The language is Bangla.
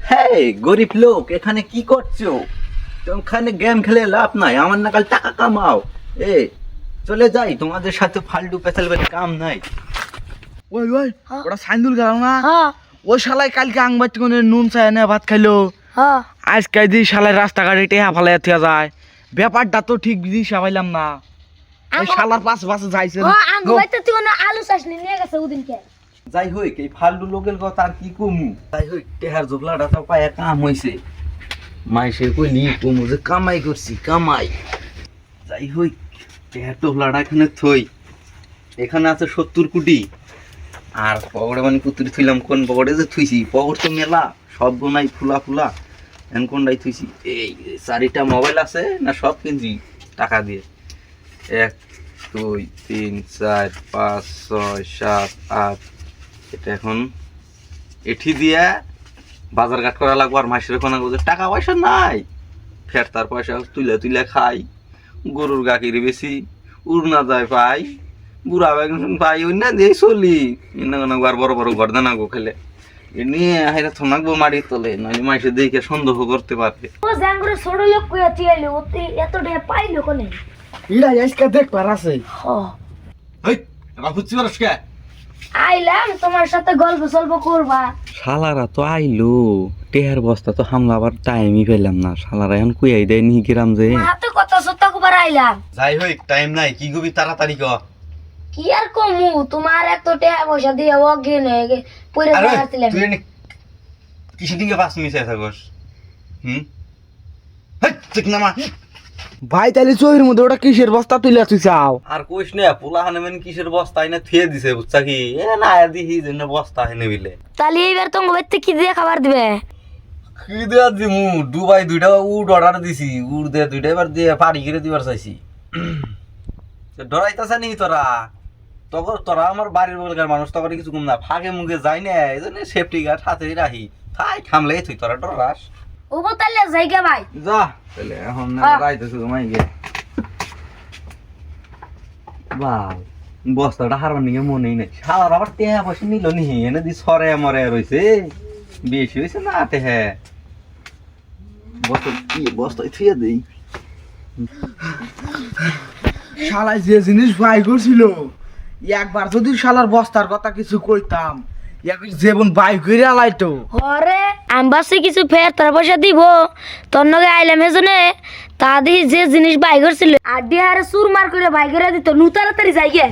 হ্যাঁ, গরিব লোক এখানে কি করছো? ওখানে গেম খেলে লাভ নাই, আমার নাকাল টাকা কামাও। এ চলে যাই, তোমাদের সাথে ফালতু পেছালবের কাম নাই। ওই ওই হ্যাঁ। ওটা সাইন্দুল গেল না? হ্যাঁ ওই শালাই কালকে আংবাদ কোনে নুন চায় না ভাত খাইলো। হ্যাঁ আজকে দি শালাই রাস্তাঘাটে টেহা ফালাই থিয়া যায়। ব্যাপারটা তো ঠিক দিশা পাইলাম না। এই শালার পাশে পাশে যাইছে না। আঙ্গু বাইতে তুই কোনো আলু চাষনি নিয়ে গেছে ওদিনকে। যাই হোক, এই ফালতু লোকের কথা আর কি কমু। যাই হোক, টেহার জোগলাটা তো পায়ে কাম হইছে। মাইসে কইলি কমু যে কামাই করছি, কামাই। যাই হোক, টেহার টোপলাটা এখানে থই। এখানে আছে 70 কোটি। আর পকেটে মানে কুতুরি থইলাম, কোন পকেটে যে থুইছি, পকেট তো মেলা, সব বোনাই ফুলা ফুলা। এন কোনটাই থুইছি? এই 4টা মোবাইল আছে না, সব কিনছি টাকা দিয়ে। 1 2 3 4 5 6 7 8। এটা এখন এঠি দিয়া বাজার ঘাট করা লাগবো। আর মাসের কোনো টাকা পয়সা নাই, ফের তার পয়সা তুলে তুলে খাই, গরুর গাখির বেশি, উড়না যায় পাই, বুড়া বেগুন পাই, ওই না দিয়ে চলি। আর বড় বড় ঘর দানা গো খেলে নিয়ে হাইরা থনাকবো মাটির তলে, নইলে মাইসে দেখে সন্দেহ করতে পারবে। ও জাঙ্গুরে ছোট লোক কইয়া চিয়াইলো ওতে এত টাকা পাইলো কোনে? ইড়া আজকে দেখবার আছে। হ্যাঁ হেই, রাফুচ্ছি পারস কে? আইলাম তোমার সাথে গল্প সল্প করবা। শালারা তো আইলো, টেহার বস্তা তো হামলাবার টাইমই পেলাম না। শালারা এখন কুয়াই দেয় নি গেরাম যে। হাতে কথা সত্য কবার আইলাম। যাই হোক, টাইম নাই, কি গবি তাড়াতাড়ি ক। কি আর কমু, তোমার এত টাকা পয়সা দিয়ে অজ্ঞান হয়ে গে পড়ে আরে যাচ্ছিলাম। তুই এনে কিসের দিকে পাস মিশে থাকস? হেই, ঠিক না মা। ভাই তাহলে চোখের মধ্যে ওটা কিসের বস্তা তুলে তুই চাও? আর কইস না, পোলা হানেমেন কিসের বস্তা এনে থিয়ে দিছে, বুঝছা কি? এ না দিহি জন্য বস্তা হেনে বিলে। তাহলে এইবার তোমার বাড়িতে কি দিয়ে খাবার দিবে? কি দেয়া দিমু? দুবাই 2টা উড অর্ডার দিছি, উড দিয়ে 2টা এবার দিয়ে পাড়ি করে দিবার চাইছি। ডরাইতাছে নি তোরা? তোরা আমার বাড়ির বলকার মানুষ, তো কিছু কম না, ফাঁকে মুখে যাই না, এই জন্য সেফটি গার্ড হাতে রাখি। থাই থামলে তুই তোরা ডরাস। ও তাহলে জায়গা ভাই যা তাহলে এখন রাইতেছে তোমায় গে। বাল, বস্তাটা হারবার নিয়ে মনেই নাই। শালার আবার টেহা পয়সা নিল নি, এনে দি সরে মরে রয়েছে। বেশি হয়েছে না টেহা। বস্তা কি বস্তায় থুয়ে দেই। শালাই যে জিনিস বাই করছিল, একবার যদি শালার বস্তার কথা কিছু কইতাম, জীবন বাই করে আলাইতো। হরে আম্বাসে কিছু ফের তার পয়সা দিব তোর নগে আইলাম এজনে তা দিয়ে যে জিনিস বাই করছিল আর দিয়ে আরে সুর মার করে বাই করে দিত নু তাড়াতাড়ি যাই গে।